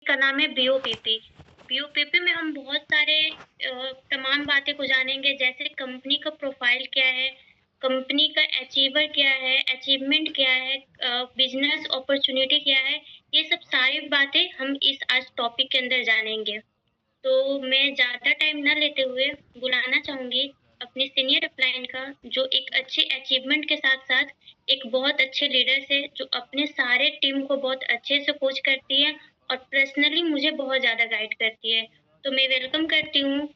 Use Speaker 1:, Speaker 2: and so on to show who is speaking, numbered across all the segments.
Speaker 1: का नाम है बीओपीपी। बीओपीपी में हम बहुत सारे तमाम बातें को जानेंगे, जैसे कंपनी का प्रोफाइल क्या है, कंपनी का अचीवर क्या है, अचीवमेंट क्या है, बिज़नेस अपॉर्च्युनिटी क्या है, ये सब सारी बातें हम इस आज टॉपिक के अंदर जानेंगे। तो मैं ज़्यादा टाइम ना लेते हुए बुलाना चाहूँगी अपने सीनियर अपलाइन का, जो एक अच्छे अचीवमेंट के साथ-साथ एक बहुत अच्छे लीडर से, जो अपने सारे टीम को बहुत अच्छे से कोच करती है और पर्सनली मुझे बहुत ज़्यादा गाइड करती है। तो मैं वेलकम करती हूँ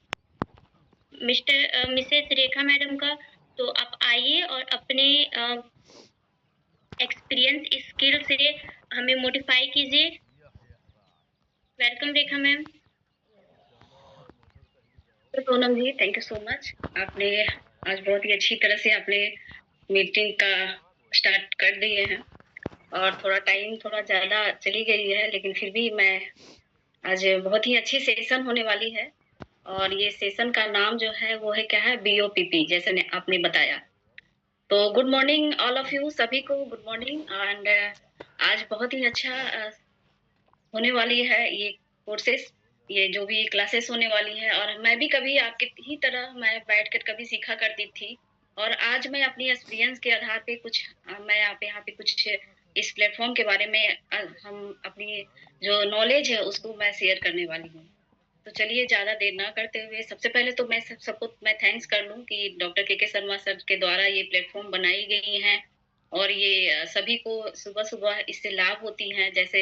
Speaker 1: मिसेस रेखा मैडम का। तो आप आइए और अपने एक्सपीरियंस स्किल से हमें मोटिफाई कीजिए। Welcome Rekha ma'am.
Speaker 2: Sonam ji, thank you so much. आपने आज बहुत ही अच्छी तरह से आपने मीटिंग का स्टार्ट कर दिए हैं और थोड़ा ज़्यादा चली गई है, लेकिन फिर भी मैं आज बहुत ही अच्छी सेशन होने वाली है और ये सेशन का नाम जो है वो है क्या है, बीओपीपी, जैसे आपने बताया। तो good morning all of you, सभी को गुड मॉर्निंग। एंड आज बहुत ही अच्छा होने वाली है ये कोर्सेस, ये जो भी क्लासेस होने वाली है। और मैं भी कभी आपकी ही तरह मैं बैठकर कभी सीखा करती थी, और आज मैं अपनी एक्सपीरियंस के आधार पे कुछ मैं आप यहाँ पे कुछ इस प्लेटफॉर्म के बारे में हम अपनी जो नॉलेज है उसको मैं शेयर करने वाली हूँ। तो चलिए ज़्यादा देर ना करते हुए सबसे पहले तो मैं सबको मैं थैंक्स कर लूँ कि डॉक्टर के शर्मा सर के द्वारा ये प्लेटफॉर्म बनाई गई हैं और ये सभी को सुबह-सुबह इससे लाभ होती हैं। जैसे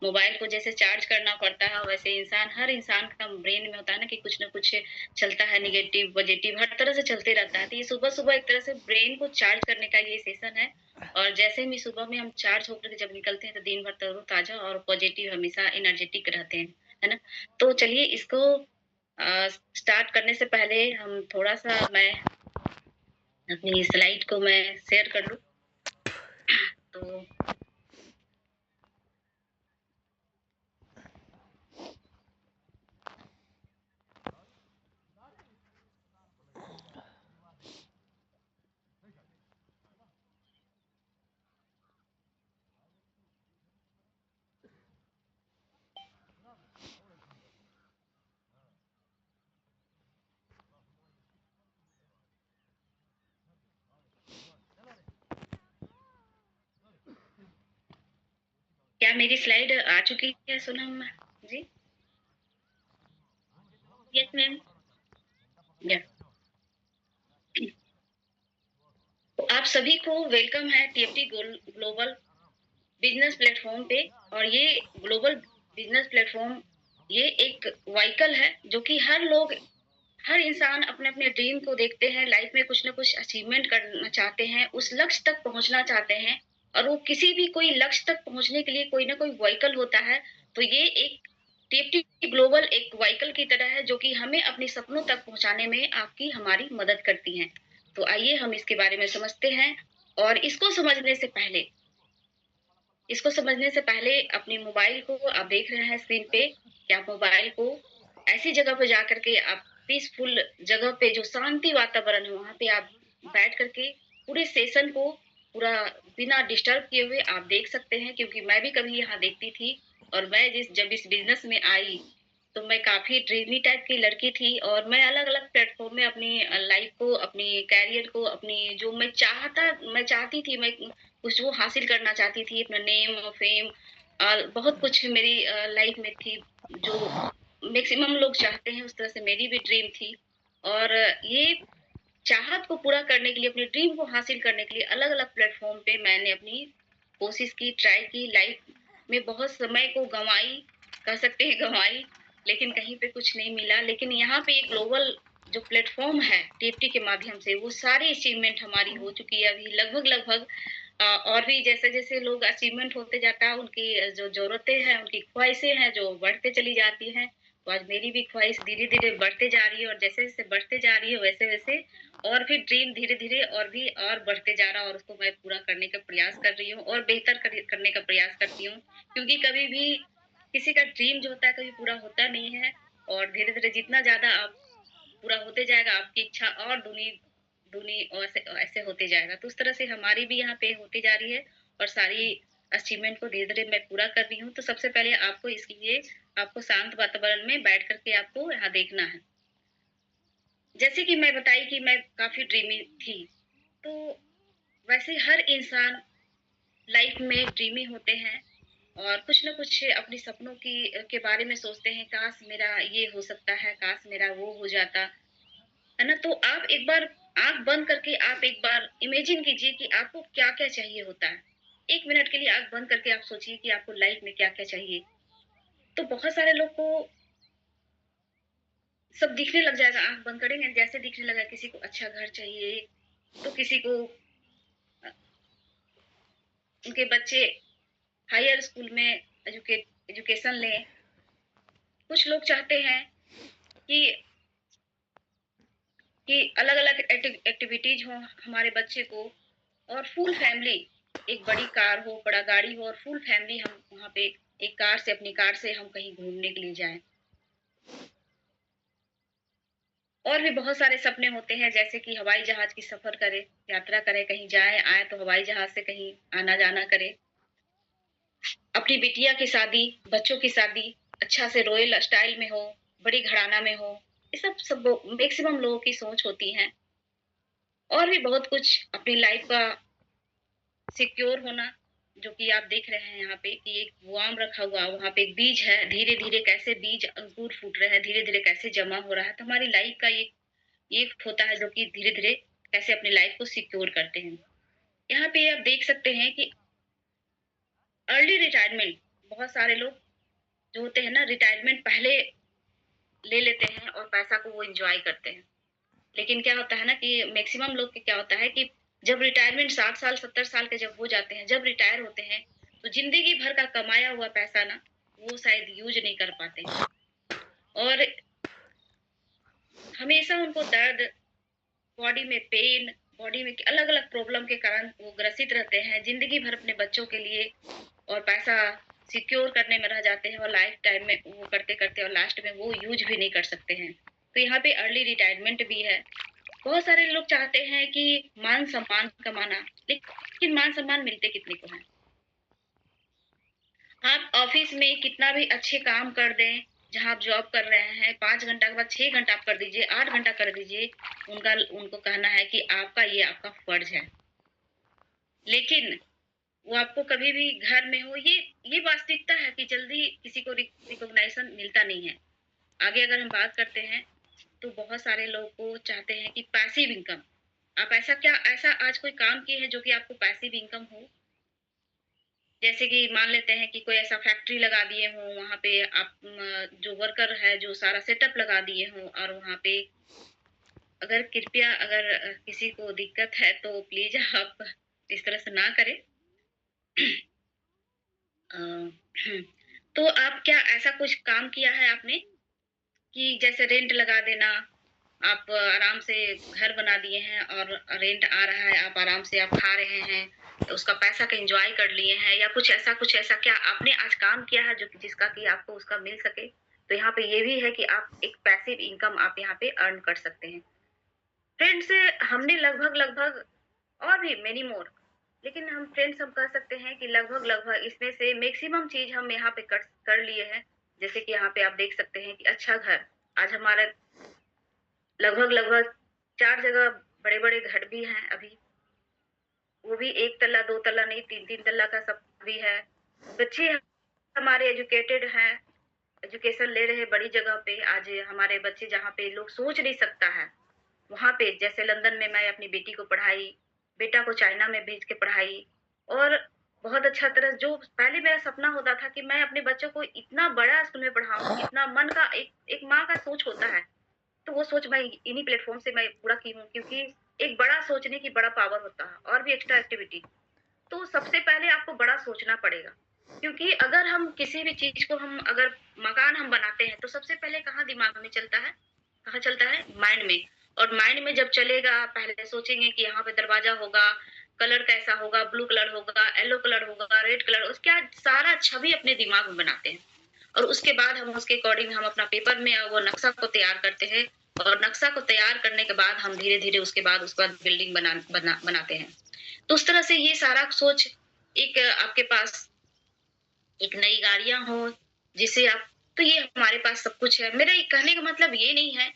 Speaker 2: मोबाइल को जैसे चार्ज करना पड़ता है, वैसे हर इंसान का ब्रेन में होता है ना कि कुछ न कुछ चलता है, नेगेटिव, पॉजिटिव हर तरह से चलते रहता है। तो ये सुबह-सुबह एक तरह से ब्रेन को चार्ज करने का ये सेशन है। और जैसे ही सुबह में हम चार्ज होकर के जब निकलते हैं तो दिन भर तरोताज़ा और पॉजिटिव हमेशा एनर्जेटिक रहते हैं, है ना? तो चलिए इसको स्टार्ट करने से पहले हम थोड़ा-सा मैं अपनी स्लाइड को मैं शेयर कर लूँ। तो क्या मेरी स्लाइड आ चुकी है सोनम जी?
Speaker 1: Yes ma'am.
Speaker 2: या तो आप सभी को वेलकम है टीएफटी ग्लोबल बिजनेस प्लेटफॉर्म पे। और ये ग्लोबल बिजनेस प्लेटफॉर्म ये एक व्हीकल है जो कि हर इंसान अपने-अपने ड्रीम को देखते हैं, लाइफ में कुछ न कुछ अचीवमेंट करना चाहते हैं, उस लक्ष्य तक पहुँचना चाहते हैं। और वो किसी भी कोई लक्ष्य तक पहुँचने के लिए कोई न कोई व्हीकल होता है। तो ये एक टीएफटी ग्लोबल एक व्हीकल की तरह है जो कि हमें अपने सपनों तक पहुँचाने में आपकी हमारी मदद करती हैं। तो आइए हम इसके बारे में समझते हैं। और इसको समझने से पहले अपने मोबाइल को आप देख रहे हैं स्क्रीन पे, कि आप मोबाइल को ऐसी जगह पे जाकर के आप पीसफुल जगह पे जो शांति वातावरण है वहाँ पे आप बैठ कर के पूरे सेशन को पूरा बिना डिस्टर्ब किए हुए आप देख सकते हैं। क्योंकि मैं भी कभी यहाँ देखती थी और मैं जब इस बिज़नेस में आई, तो मैं काफ़ी ड्रीमी टाइप की लड़की थी और मैं अलग-अलग प्लेटफ़ॉर्म में अपनी लाइफ़ को, अपनी करियर को, अपनी जो मैं चाहती थी, मैं कुछ वो हासिल करना चाहती थी, अपना नेम और फेम बहुत कुछ मेरी लाइफ में थी, जो मैक्सिमम लोग चाहते हैं, उस तरह से मेरी भी ड्रीम थी। और ये चाहत को पूरा करने के लिए, अपने ड्रीम को हासिल करने के लिए अलग-अलग प्लेटफ़ॉर्म पे मैंने अपनी कोशिश की, ट्राई की, लाइफ में बहुत समय को कह सकते हैं गँवाई, लेकिन कहीं पे कुछ नहीं मिला। लेकिन यहाँ पे एक ग्लोबल जो प्लेटफ़ॉर्म है, टीएफटी के माध्यम से, वो सारी अचीवमेंट हमारी हो चुकी है अभी लगभग-लगभग। और भी जैसे-जैसे लोग अचीवमेंट होते जाता है, उनकी जो ज़रूरतें हैं, उनकी ख्वाहिशें हैं, जो बढ़ते चली जाती हैं। तो आज मेरी भी ख्वाहिश धीरे-धीरे बढ़ते जा रही है और जैसे-जैसे बढ़ते जा रही है, वैसे-वैसे और भी ड्रीम धीरे-धीरे और बढ़ते जा रहा है और उसको मैं पूरा करने का प्रयास कर रही हूँ और बेहतर करने का प्रयास करती हूँ। क्योंकि कभी भी किसी का ड्रीम जो होता है कभी पूरा होता नहीं है। और धीरे-धीरे जितना ज़्यादा आप पूरा होते जाएगा, आपकी इच्छा और दूनी और ऐसे ऐसे होते जाएगा। तो उस तरह से हमारी भी यहाँ पे होती जा रही है और सारी अचीवमेंट को धीरे-धीरे मैं पूरा कर रही हूँ। तो सबसे पहले आपको इसके लिए आपको शांत वातावरण में बैठ कर के आपको यहाँ देखना है। जैसे कि मैं बताई कि मैं काफ़ी ड्रीमी थी, तो वैसे हर इंसान लाइफ में ड्रीमी होते हैं और कुछ ना कुछ अपने सपनों के बारे में सोचते हैं, काश मेरा ये हो सकता है, काश मेरा वो हो जाता, है ना? तो आप एक बार आँख बंद करके आप एक बार इमेजिन कीजिए कि आपको क्या-क्या चाहिए होता है। 1 मिनट के लिए आँख बंद करके आप सोचिए कि आपको लाइफ में क्या-क्या चाहिए। तो बहुत सारे लोग को सब दिखने लग जाएगा, आँख बंद करेंगे जैसे दिखने लगा, किसी को अच्छा घर चाहिए, तो किसी को उनके बच्चे हायर स्कूल में एजुकेशन लें। कुछ लोग चाहते हैं कि अलग-अलग एक्टिविटीज़ हों हमारे बच्चे को, और फुल फैमिली, एक बड़ी कार हो, बड़ा गाड़ी हो और फुल फैमिली हम वहाँ पे एक कार से, अपनी कार से हम कहीं घूमने के लिए जाएँ। और भी बहुत सारे सपने होते हैं, जैसे कि हवाई जहाज़ की सफ़र करें, यात्रा करें, कहीं जाएँ, आएँ तो हवाई जहाज़ से कहीं आना-जाना करें। अपनी बिटिया की शादी, बच्चों की शादी अच्छा से रॉयल स्टाइल में हो, बड़ी घराना में हो, ये सब मैक्सिमम लोगों की सोच होती है। और भी बहुत कुछ अपनी लाइफ़ का सिक्योर होना, जो कि आप देख रहे हैं यहाँ पे कि एक बुआम रखा हुआ, वहाँ पे एक बीज है, धीरे-धीरे कैसे बीज अंकुर फूट रहे हैं, धीरे-धीरे कैसे जमा हो रहा है। तो हमारी लाइफ़ का ये होता है जो कि धीरे-धीरे कैसे अपनी लाइफ़ को सिक्योर करते हैं। यहाँ पे आप देख सकते हैं कि अर्ली रिटायरमेंट, बहुत सारे लोग जो होते हैं ना, रिटायरमेंट पहले ले लेते हैं और पैसा को वो एन्जॉय करते हैं। लेकिन क्या होता है ना कि मैक्सिमम लोग के क्या होता है कि जब रिटायरमेंट 60 साल, 70 साल के जब हो जाते हैं, जब रिटायर होते हैं, तो ज़िंदगी भर का कमाया हुआ पैसा ना, वो शायद यूज़ नहीं कर पाते हैं। और हमेशा उनको दर्द, बॉडी में पेन, बॉडी में अलग-अलग प्रॉब्लम के कारण वो ग्रसित रहते हैं, ज़िंदगी भर अपने बच्चों के लिए और पैसा सिक्योर करने में रह जाते हैं और लाइफ टाइम में वो करते-करते और लास्ट में वो यूज़ भी नहीं कर सकते हैं। तो यहाँ पे अर्ली रिटायरमेंट भी है। बहुत सारे लोग चाहते हैं कि मान-सम्मान कमाना, लेकिन मान-सम्मान मिलते कितने को हैं? आप ऑफ़िस में कितना भी अच्छे काम कर दें, जहाँ आप जॉब कर रहे हैं, 5 घंटा के बाद 6 घंटा आप कर दीजिए, 8 घंटा कर दीजिए, उनको कहना है कि आपका फ़र्ज़ है। लेकिन वो आपको कभी भी घर में हो, ये वास्तविकता है कि जल्दी किसी को रिकॉग्निशन मिलता नहीं है। आगे अगर हम बात करते हैं, तो बहुत सारे लोग को चाहते हैं कि पैसिव इनकम। आप ऐसा आज कोई काम किए हैं जो कि आपको पैसिव इनकम हो? जैसे कि मान लेते हैं कि कोई ऐसा फैक्ट्री लगा दिए हों, वहाँ पे आप जो वर्कर है, जो सारा सेटअप लगा दिए हों और वहाँ पे अगर कृपया अगर किसी को दिक्कत है तो प्लीज़ आप इस तरह से ना करें। अ, तो आप क्या ऐसा कुछ काम किया है आपने कि जैसे रेंट लगा देना, आप आराम से घर बना दिए हैं और रेंट आ रहा है, आप आराम से आप खा रहे हैं, तो उसका पैसा का एन्जॉय कर लिए हैं, या कुछ ऐसा क्या आपने आज काम किया है जो कि जिसका कि आपको उसका मिल सके? तो यहाँ पे ये भी है कि आप एक पैसिव इनकम आप यहाँ पे अर्न कर सकते हैं। फ्रेंड्स, हमने लगभग-लगभग और भी मेनी मोर, लेकिन हम कह सकते हैं कि लगभग-लगभग इसमें से मैक्सिमम चीज़ हम यहाँ पे कर लिए हैं। जैसे कि यहाँ पे आप देख सकते हैं कि अच्छा घर, आज हमारा लगभग-लगभग 4 जगह बड़े-बड़े घर भी हैं अभी। वो भी 1 तल्ला, 2 तल्ला नहीं, 3-3 तल्ला का सब भी है। बच्चे हमारे एजुकेटेड हैं, एजुकेशन ले रहे हैं बड़ी जगह पे। आज हमारे बच्चे जहाँ पे लोग सोच नहीं सकता है, वहाँ पे जैसे लंदन में मैं अपनी बेटी को पढ़ाई, बेटा को चाइना में भेज के पढ़ाई, और बहुत अच्छा तरह जो पहले मेरा सपना होता था कि मैं अपने बच्चों को इतना बड़ा स्कूल में पढ़ाऊँ, इतना मन का एक माँ का सोच होता है, तो वो सोच मैं इन्हीं प्लेटफ़ॉर्म से मैं पूरा की हूँ, क्योंकि एक बड़ा सोचने की बड़ा पावर होता है और भी एक्स्ट्रा एक्टिविटी। तो सबसे पहले आपको बड़ा सोचना पड़ेगा, क्योंकि अगर हम किसी भी चीज़ को हम अगर मकान हम बनाते हैं, तो सबसे पहले कहाँ दिमाग में चलता है? कहाँ चलता है? माइंड में। और माइंड में जब चलेगा, पहले सोचेंगे कि यहाँ पे दरवाज़ा होगा, कलर कैसा होगा, ब्लू कलर होगा, येलो कलर होगा, रेड कलर, उसका सारा छवि अपने दिमाग में बनाते हैं। और उसके बाद हम उसके अकॉर्डिंग हम अपना पेपर में वो नक्शा को तैयार करते हैं, और नक्शा को तैयार करने के बाद हम धीरे-धीरे उसके बाद बिल्डिंग बनाते हैं। तो उस तरह से ये सारा सोच एक आपके पास एक नई गाड़ियाँ हो, जिससे आप तो ये हमारे पास सब कुछ है। मेरा ये कहने का मतलब ये नहीं है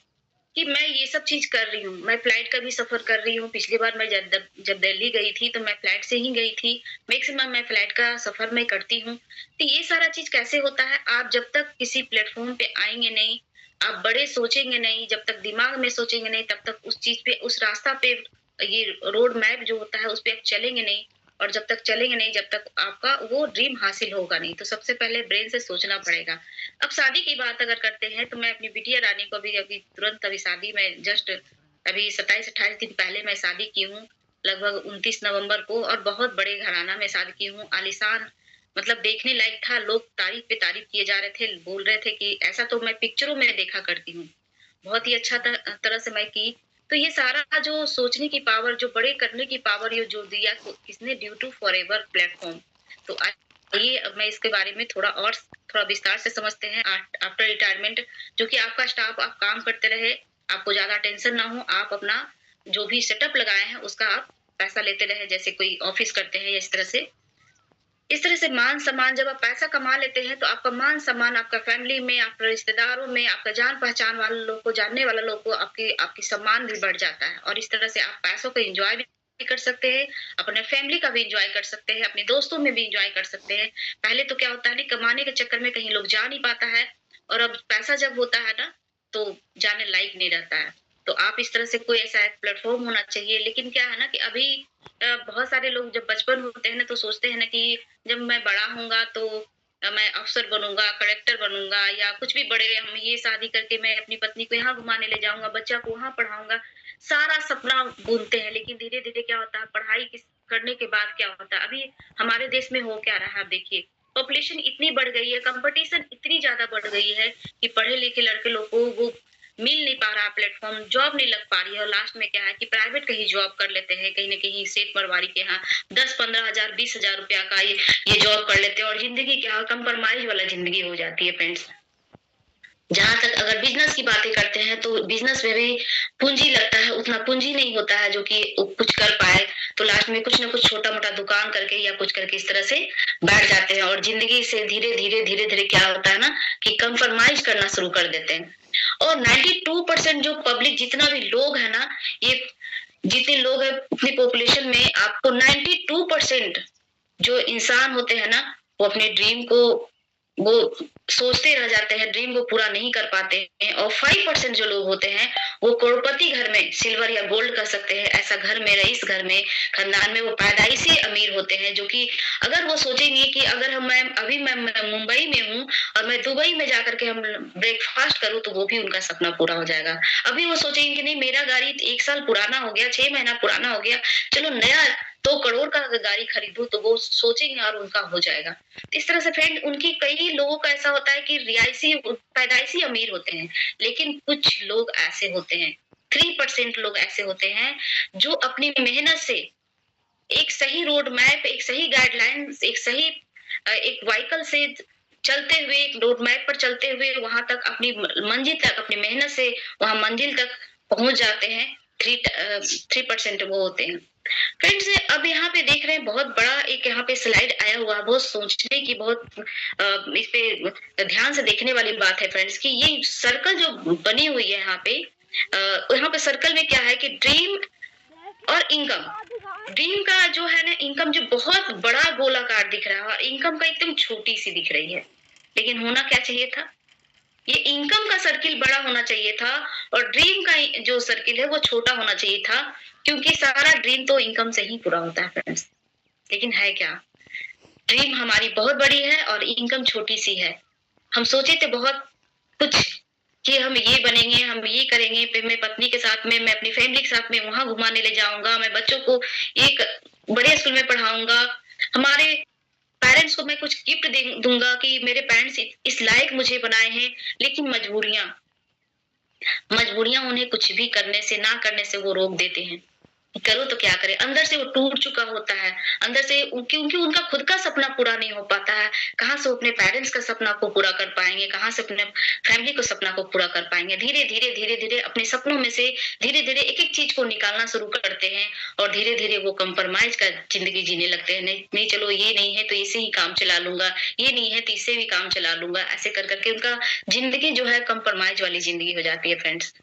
Speaker 2: कि मैं ये सब चीज़ कर रही हूँ। मैं फ्लाइट का भी सफ़र कर रही हूँ। पिछली बार मैं जब दिल्ली गई थी, तो मैं फ्लाइट से ही गई थी। मैक्सिमम मैं फ्लाइट का सफ़र मैं करती हूँ। तो ये सारा चीज़ कैसे होता है, आप जब तक किसी प्लेटफ़ॉर्म पे आएँगे नहीं, आप बड़े सोचेंगे नहीं, जब तक दिमाग में सोचेंगे नहीं, तब तक उस चीज़ पे, उस रास्ता पे, ये रोड मैप जो होता है, उस पे आप चलेंगे नहीं। और जब तक चलेंगे नहीं, जब तक आपका वो ड्रीम हासिल होगा नहीं। तो सबसे पहले ब्रेन से सोचना पड़ेगा। अब शादी की बात अगर करते हैं, तो मैं अपनी बिटिया रानी को अभी अभी तुरंत अभी शादी में जस्ट अभी 27-28 दिन पहले मैं शादी की हूँ, लगभग 29 नवंबर को, और बहुत बड़े घराना में शादी की हूँ, आलीशान, मतलब देखने लायक था। लोग तारीफ पे तारीफ किए जा रहे थे, बोल रहे थे कि ऐसा तो मैं पिक्चरों में देखा करती हूँ। बहुत ही अच्छा तरह से मैं की। तो ये सारा जो सोचने की पावर, जो बड़े करने की पावर, ये जो दिया किसने, ड्यू टू फॉरएवर प्लेटफॉर्म। तो आइए अब मैं इसके बारे में थोड़ा विस्तार से समझते हैं। आफ्टर रिटायरमेंट, जो कि आपका स्टाफ, आप काम करते रहे, आपको ज्यादा टेंशन ना हो, आप अपना जो भी सेटअप लगाए हैं उसका आप पैसा लेते रहे, जैसे कोई ऑफिस करते हैं, इस तरह से मान सम्मान, जब आप पैसा कमा लेते हैं, तो आपका मान सम्मान, आपका फैमिली में, आपके रिश्तेदारों में, आपका जान पहचान वाले लोग को, जानने वाले लोग को आपकी आपकी सम्मान भी बढ़ जाता है। और इस तरह से आप पैसों को एंजॉय भी कर सकते हैं, अपने फैमिली का भी एंजॉय कर सकते हैं, अपने दोस्तों में भी एंजॉय कर सकते हैं। पहले तो क्या होता है ना, कमाने के चक्कर में कहीं लोग जा नहीं पाता है, और अब पैसा जब होता है ना, तो जाने लायक नहीं रहता है। तो आप इस तरह से कोई ऐसा एक प्लेटफॉर्म होना चाहिए। लेकिन क्या है ना कि अभी बहुत सारे लोग जब बचपन होते हैं ना, तो सोचते हैं ना कि जब मैं बड़ा होऊँगा तो मैं अफ़सर बनूँगा, कलेक्टर बनूँगा, या कुछ भी बड़े, हम ये शादी करके मैं अपनी पत्नी को यहाँ घुमाने ले जाऊँगा, बच्चा को वहाँ पढ़ाऊँगा। सारा सपना बुनते हैं, लेकिन धीरे-धीरे क्या होता है, पढ़ाई करने के बाद क्या होता है, अभी हमारे देश में हो क्या रहा है, आप देखिए। पॉपुलेशन इतनी बढ़ गई है, कंपटीशन इतनी ज़्यादा बढ़ गई है कि पढ़े-लिखे लड़के लोग को वो मिल नहीं पा रहा प्लेटफ़ॉर्म, जॉब नहीं लग पा रही है, और लास्ट में क्या है कि प्राइवेट कहीं जॉब कर लेते हैं, कहीं न कहीं सेठ मरवाड़ी के यहाँ 10-15,000 20,000 रुपया का ये जॉब कर लेते हैं, और ज़िंदगी क्या कंप्रोमाइज़ वाला ज़िंदगी हो जाती है फ्रेंड्स। जहाँ तक अगर बिज़नेस की बातें करते हैं, तो बिज़नेस में भी पूँजी लगता है, उतना पूँजी नहीं होता है जो कि कुछ कर पाए, तो लास्ट में कुछ न कुछ छोटा-मोटा दुकान करके या कुछ करके इस तरह से बैठ जाते हैं, और ज़िंदगी से धीरे-धीरे क्या होता है ना कि कंप्रोमाइज़ करना शुरू कर देते हैं। और 92% जो पब्लिक, जितना भी लोग है ना, ये जितने लोग हैं उतनी पॉपुलेशन में, आपको 92% जो इंसान होते हैं ना, वो अपने ड्रीम को वो सोचते रह जाते हैं, ड्रीम को पूरा नहीं कर पाते हैं। और 5% जो लोग होते हैं, वो करोड़पति घर में, सिल्वर या गोल्ड कह सकते हैं, ऐसा घर में, रईस घर में, खानदान में वो पैदाइशी अमीर होते हैं, जो कि अगर वो सोचेंगे कि अगर मैं मुंबई में हूँ और मैं दुबई में जाकर के हम ब्रेकफास्ट करूँ, तो वो भी उनका सपना पूरा हो जाएगा। अभी वो सोचेंगे कि नहीं, मेरा गाड़ी 1 साल पुराना हो गया, 6 महीना पुराना हो गया, चलो नया 2 करोड़ का अगर गाड़ी खरीदूँ, तो वो सोचेंगे और उनका हो जाएगा। इस तरह से फ्रेंड, उनकी कई लोगों का ऐसा होता है कि रियायसी पैदाइशी अमीर होते हैं, लेकिन कुछ लोग ऐसे होते हैं, 3% लोग ऐसे होते हैं, जो अपनी मेहनत से एक सही रोड मैप, एक सही गाइडलाइंस, एक व्हीकल से चलते हुए, एक रोड मैप पर चलते हुए वहां तक अपनी मंजिल तक, अपनी मेहनत से वहां मंजिल तक पहुंच जाते हैं। 3% वो होते हैं। फ्रेंड्स, अब यहाँ पे देख रहे हैं, बहुत बड़ा एक यहाँ पे स्लाइड आया हुआ है, बहुत सोचने की, बहुत इस पे ध्यान से देखने वाली बात है फ्रेंड्स, कि ये सर्कल जो बनी हुई है यहाँ पे, यहाँ पे सर्कल में क्या है कि ड्रीम और इनकम। ड्रीम का जो है ना, इनकम जो बहुत बड़ा गोलाकार दिख रहा है, और इनकम का एकदम छोटी सी दिख रही है। लेकिन होना क्या चाहिए था, ये इनकम का सर्किल बड़ा होना चाहिए था, और ड्रीम का जो सर्किल है वो छोटा होना चाहिए था, क्योंकि सारा ड्रीम तो इनकम से ही पूरा होता है फ्रेंड्स। लेकिन है क्या, ड्रीम हमारी बहुत बड़ी है और इनकम छोटी सी है। हम सोचे थे बहुत कुछ कि हम ये बनेंगे, हम ये करेंगे, फिर मैं पत्नी के साथ में, मैं अपनी फैमिली के साथ में वहां घुमाने ले जाऊंगा, मैं बच्चों को एक बड़े स्कूल में पढ़ाऊंगा, हमारे पेरेंट्स को मैं कुछ गिफ्ट दूंगा कि मेरे पेरेंट्स इस लायक मुझे बनाए हैं। लेकिन मजबूरियां मजबूरियां उन्हें कुछ भी करने से, ना करने से वो रोक देते हैं। करूँ तो क्या करें? अंदर से वो टूट चुका होता है, अंदर से क्योंकि उनका खुद का सपना पूरा नहीं हो पाता है, कहाँ से वो अपने पेरेंट्स का सपना को पूरा कर पाएँगे, कहाँ से अपने फैमिली को सपना को पूरा कर पाएँगे। धीरे-धीरे, धीरे-धीरे अपने सपनों में से धीरे-धीरे एक-एक चीज़ को निकालना शुरू करते हैं और धीरे-धीरे वो कॉम्प्रोमाइज़ का ज़िंदगी जीने लगते हैं। नहीं नहीं चलो ये नहीं है तो इसे ही काम चला लूँगा, ये नहीं है तो इससे भी काम चला लूँगा, ऐसे कर के उनका ज़िंदगी जो है कॉम्प्रोमाइज़ वाली ज़िंदगी हो जाती है फ्रेंड्स।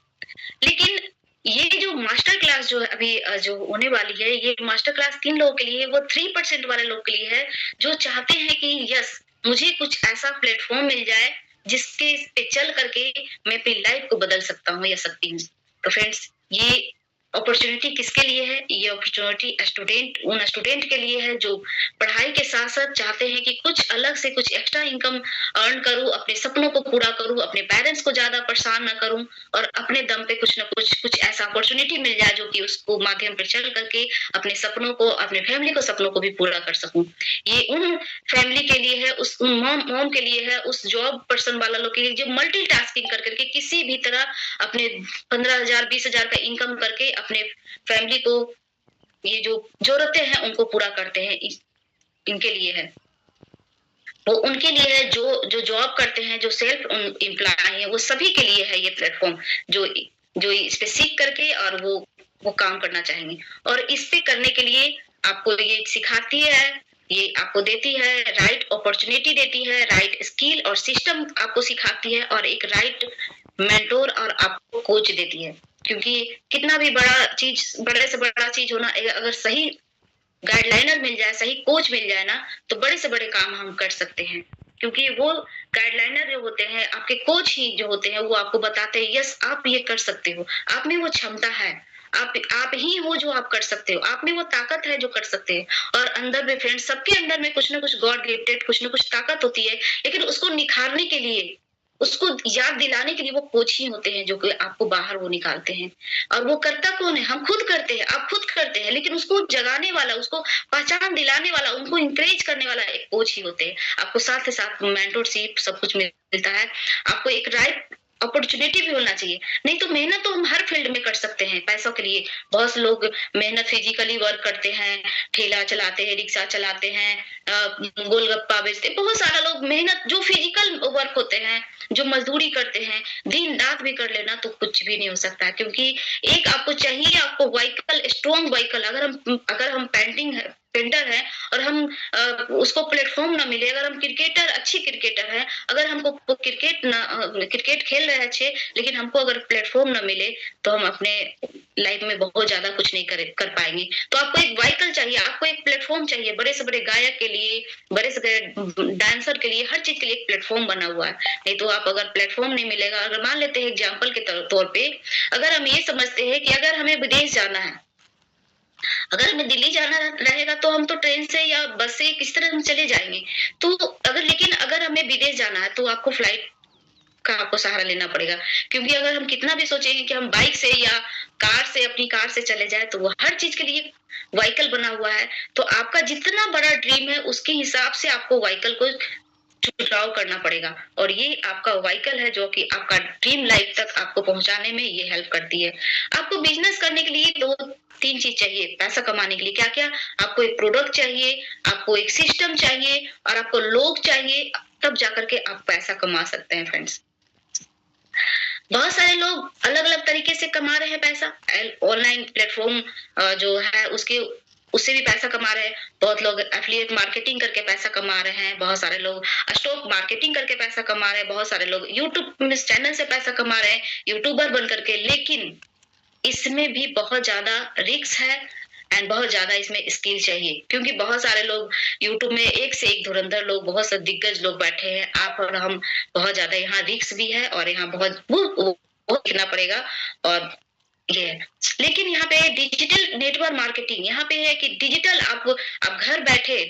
Speaker 2: लेकिन ये जो मास्टर क्लास जो है अभी जो होने वाली है, ये मास्टर क्लास किन लोगों के लिए है? वो 3% वाले लोग के लिए है, जो चाहते हैं कि यस, मुझे कुछ ऐसा प्लेटफ़ॉर्म मिल जाए, जिसके पे चल करके मैं अपनी लाइफ़ को बदल सकता हूँ या सकती हूँ। तो फ्रेंड्स, ये अपॉर्च्युनिटी किसके लिए है? ये अपॉर्च्युनिटी उन स्टूडेंट के लिए है जो पढ़ाई के साथ-साथ चाहते हैं कि कुछ अलग से कुछ एक्स्ट्रा इनकम अर्न करूँ, अपने सपनों को पूरा करूँ, अपने पेरेंट्स को ज़्यादा परेशान ना करूँ और अपने दम पे कुछ न कुछ ऐसा अपॉर्च्युनिटी मिल जाए जो कि उसको माध्यम पे चल करके अपने सपनों को, अपने फैमिली को सपनों को भी पूरा कर सकूँ। ये उन फैमिली के लिए है, उस उन मॉम मॉम के लिए है, उस जॉब पर्सन वाला लोग के लिए जो मल्टीटास्किंग कर के किसी भी तरह अपने 15,000 20,000 का इनकम करके अपने फैमिली को ये जो ज़रूरतें हैं उनको पूरा करते हैं। इनके लिए है। वो उनके लिए है जो जॉब करते हैं, जो सेल्फ एम्प्लॉय हैं, वो सभी के लिए है ये प्लेटफ़ॉर्म जो जो इस पे सीख करके और वो काम करना चाहेंगे। और इस पे करने के लिए आपको ये सिखाती है, ये आपको देती है, राइट अपॉर्च्युनिटी देती है, राइट स्किल और सिस्टम आपको सिखाती है और एक राइट मेंटर और आपको कोच देती है। क्योंकि कितना भी बड़े से बड़ा चीज़ हो ना, अगर सही गाइडलाइनर मिल जाए, सही कोच मिल जाए ना, तो बड़े से बड़े काम हम कर सकते हैं। क्योंकि वो गाइडलाइनर जो होते हैं, आपके कोच ही जो होते हैं, वो आपको बताते हैं, यस आप ये कर सकते हो, आप में वो क्षमता है, आप ही हो जो आप कर सकते हो, आप में वो ताकत है जो कर सकते हैं। और अंदर में फ्रेंड्स सबके अंदर में कुछ न कुछ गॉड गिफ्टेड कुछ न कुछ ताकत होती है, लेकिन उसको निखारने के लिए, उसको याद दिलाने के लिए वो कोच ही होते हैं जो कि आपको बाहर वो निकालते हैं। और वो करता कौन है? हम खुद करते हैं, आप खुद करते हैं, लेकिन उसको जगाने वाला, उसको पहचान दिलाने वाला, उनको एनकरेज करने वाला एक कोच ही होते हैं। आपको साथ ही साथ मेंटरशिप सब कुछ मिलता है। आपको एक राइट अपॉर्च्युनिटी भी होना चाहिए। नहीं तो मेहनत तो हम हर फील्ड में कर सकते हैं पैसों के लिए। बहुत से लोग मेहनत फिजिकली वर्क करते हैं, ठेला चलाते हैं, रिक्शा चलाते हैं, गोलगप्पा बेचते हैं। बहुत सारा लोग मेहनत जो फिजिकल वर्क होते हैं, जो मजदूरी करते हैं, दिन-रात भी कर लेना तो कुछ भी नहीं हो सकता है। क्योंकि एक आपको चाहिए, आपको व्हीकल स्ट्रॉन्ग व्हीकल अगर हम पेंटर हैं और हम उसको प्लेटफ़ॉर्म ना मिले, अगर हम अच्छी क्रिकेटर हैं, अगर हमको क्रिकेट खेल रहे हैं अच्छे, लेकिन हमको अगर प्लेटफ़ॉर्म ना मिले, तो हम अपने लाइफ़ में बहुत ज़्यादा कुछ नहीं कर पाएँगे। तो आपको एक व्हीकल चाहिए, आपको एक प्लेटफ़ॉर्म चाहिए, बड़े से बड़े गायक के लिए, बड़े से बड़े डांसर के लिए, हर चीज़ के लिए एक प्लेटफ़ॉर्म बना हुआ है। नहीं तो आप अगर प्लेटफ़ॉर्म नहीं मिलेगा, अगर मान लेते हैं एग्ज़ाम्पल के तौर पे, अगर हम ये समझते हैं कि अगर हमें विदेश जाना है, अगर हमें दिल्ली जाना रहेगा तो हम तो ट्रेन से या बस से किस तरह हम चले जाएँगे। तो लेकिन अगर हमें विदेश जाना है तो आपको फ्लाइट का आपको सहारा लेना पड़ेगा। क्योंकि अगर हम कितना भी सोचेंगे कि हम बाइक से या अपनी कार से चले जाएँ, तो वो हर चीज़ के लिए व्हीकल बना हुआ है। तो आपका जितना बड़ा ड्रीम है उसके हिसाब से आपको व्हीकल को चुनाव करना पड़ेगा। और ये आपका व्हीकल है जो कि आपका ड्रीम लाइफ तक आपको पहुँचाने में ये हेल्प करती है। आपको बिज़नेस करने के लिए 2-3 चीज़ चाहिए पैसा कमाने के लिए। क्या-क्या? आपको एक प्रोडक्ट चाहिए, आपको एक सिस्टम चाहिए और आपको लोग चाहिए, तब जाकर के आप पैसा कमा सकते हैं फ्रेंड्स। बहुत सारे लोग अलग-अलग तरीके से कमा रहे हैं पैसा। ऑनलाइन प्लेटफ़ॉर्म जो है उससे भी पैसा कमा रहे हैं। बहुत लोग एफ़िलिएट मार्केटिंग करके पैसा कमा रहे हैं, बहुत सारे लोग स्टॉक मार्केटिंग करके पैसा कमा रहे हैं, बहुत सारे लोग यूट्यूब में चैनल से पैसा कमा रहे हैं, यूट्यूबर बन करके। लेकिन इसमें भी बहुत ज़्यादा रिस्क है एंड बहुत ज़्यादा इसमें स्किल चाहिए। क्योंकि बहुत सारे लोग यूट्यूब में एक से एक धुरंधर लोग, बहुत से दिग्गज लोग बैठे हैं। आप और हम बहुत ज़्यादा यहाँ रिस्क भी है और यहाँ बहुत वो सीखना पड़ेगा और ये है। लेकिन यहाँ पे डिजिटल नेटवर्क मार्केटिंग यहाँ पे है कि डिजिटल आप घर बैठे